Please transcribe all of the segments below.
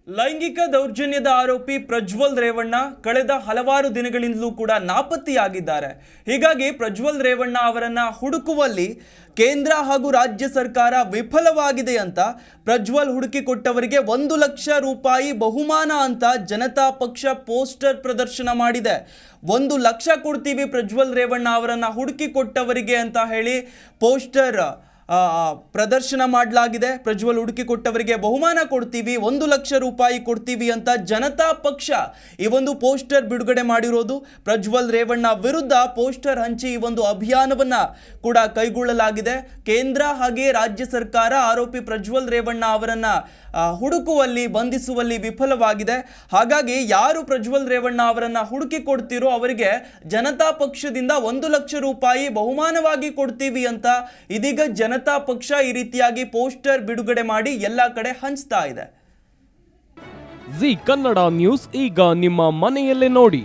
ಲೈಂಗಿಕ ದೌರ್ಜನ್ಯದ ಆರೋಪಿ ಪ್ರಜ್ವಲ್ ರೇವಣ್ಣ ಕಳೆದ ಹಲವಾರು ದಿನಗಳಿಂದಲೂ ಕೂಡ ನಾಪತ್ತೆಯಾಗಿದ್ದಾರೆ. ಹೀಗಾಗಿ ಪ್ರಜ್ವಲ್ ರೇವಣ್ಣ ಅವರನ್ನ ಹುಡುಕುವಲ್ಲಿ ಕೇಂದ್ರ ಹಾಗೂ ರಾಜ್ಯ ಸರ್ಕಾರ ವಿಫಲವಾಗಿದೆ ಅಂತ ಪ್ರಜ್ವಲ್ ಹುಡುಕಿಕೊಟ್ಟವರಿಗೆ 1 ಲಕ್ಷ ರೂಪಾಯಿ ಬಹುಮಾನ ಅಂತ ಜನತಾ ಪಕ್ಷ ಪೋಸ್ಟರ್ ಪ್ರದರ್ಶನ ಮಾಡಿದೆ. 1 ಲಕ್ಷ ಕೊಡ್ತೀವಿ ಪ್ರಜ್ವಲ್ ರೇವಣ್ಣ ಅವರನ್ನ ಹುಡುಕಿಕೊಟ್ಟವರಿಗೆ ಅಂತ ಹೇಳಿ ಪೋಸ್ಟರ್ ಪ್ರದರ್ಶನ ಮಾಡಲಾಗಿದೆ. ಪ್ರಜ್ವಲ್ ಹುಡುಕಿಕೊಟ್ಟವರಿಗೆ ಬಹುಮಾನ ಕೊಡ್ತೀವಿ, 1 ಲಕ್ಷ ರೂಪಾಯಿ ಕೊಡ್ತೀವಿ ಅಂತ ಜನತಾ ಪಕ್ಷ ಈ ಒಂದು ಪೋಸ್ಟರ್ ಬಿಡುಗಡೆ ಮಾಡಿರೋದು. ಪ್ರಜ್ವಲ್ ರೇವಣ್ಣ ವಿರುದ್ಧ ಪೋಸ್ಟರ್ ಹಂಚಿ ಈ ಒಂದು ಅಭಿಯಾನವನ್ನ ಕೂಡ ಕೈಗೊಳ್ಳಲಾಗಿದೆ. ಕೇಂದ್ರ ಹಾಗೆ ರಾಜ್ಯ ಸರ್ಕಾರ ಆರೋಪಿ ಪ್ರಜ್ವಲ್ ರೇವಣ್ಣ ಅವರನ್ನ ಹುಡುಕುವಲ್ಲಿ ಬಂಧಿಸುವಲ್ಲಿ ವಿಫಲವಾಗಿದೆ. ಹಾಗಾಗಿ ಯಾರು ಪ್ರಜ್ವಲ್ ರೇವಣ್ಣ ಅವರನ್ನ ಹುಡುಕಿಕೊಡ್ತಿರೋ ಅವರಿಗೆ ಜನತಾ ಪಕ್ಷದಿಂದ 1 ಲಕ್ಷ ರೂಪಾಯಿ ಬಹುಮಾನವಾಗಿ ಕೊಡ್ತೀವಿ ಅಂತ ಇದೀಗ ಜನತಾ ಪಕ್ಷ ಈ ರೀತಿಯಾಗಿ ಪೋಸ್ಟರ್ ಬಿಡುಗಡೆ ಮಾಡಿ ಎಲ್ಲಾ ಕಡೆ ಹಂಚ್ತಾ ಇದೆ. ಜಿ ಕನ್ನಡ ನ್ಯೂಸ್ ಈಗ ನಿಮ್ಮ ಮನೆಯಲ್ಲೇ ನೋಡಿ.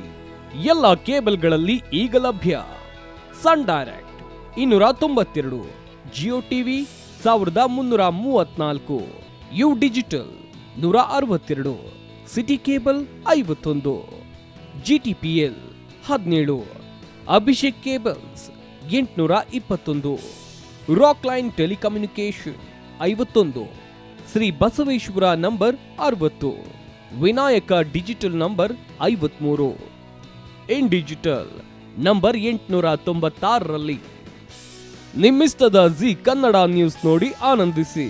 ಎಲ್ಲ ಕೇಬಲ್ಗಳಲ್ಲಿ ಈಗ ಲಭ್ಯ. Sun Direct 292, Jio TV 1334, U digital 162, City cable 51, GTPL 17, Abhishek cables 821, Rockline telecommunication 51, Shri Basaveshwara number 60, Vinayaka digital number 53, in digital number 896ರಲ್ಲಿ. ನಿಮ್ಮಿಸ್ತದ ಜಿ ಕನ್ನಡ ನ್ಯೂಸ್ ನೋಡಿ ಆನಂದಿಸಿ.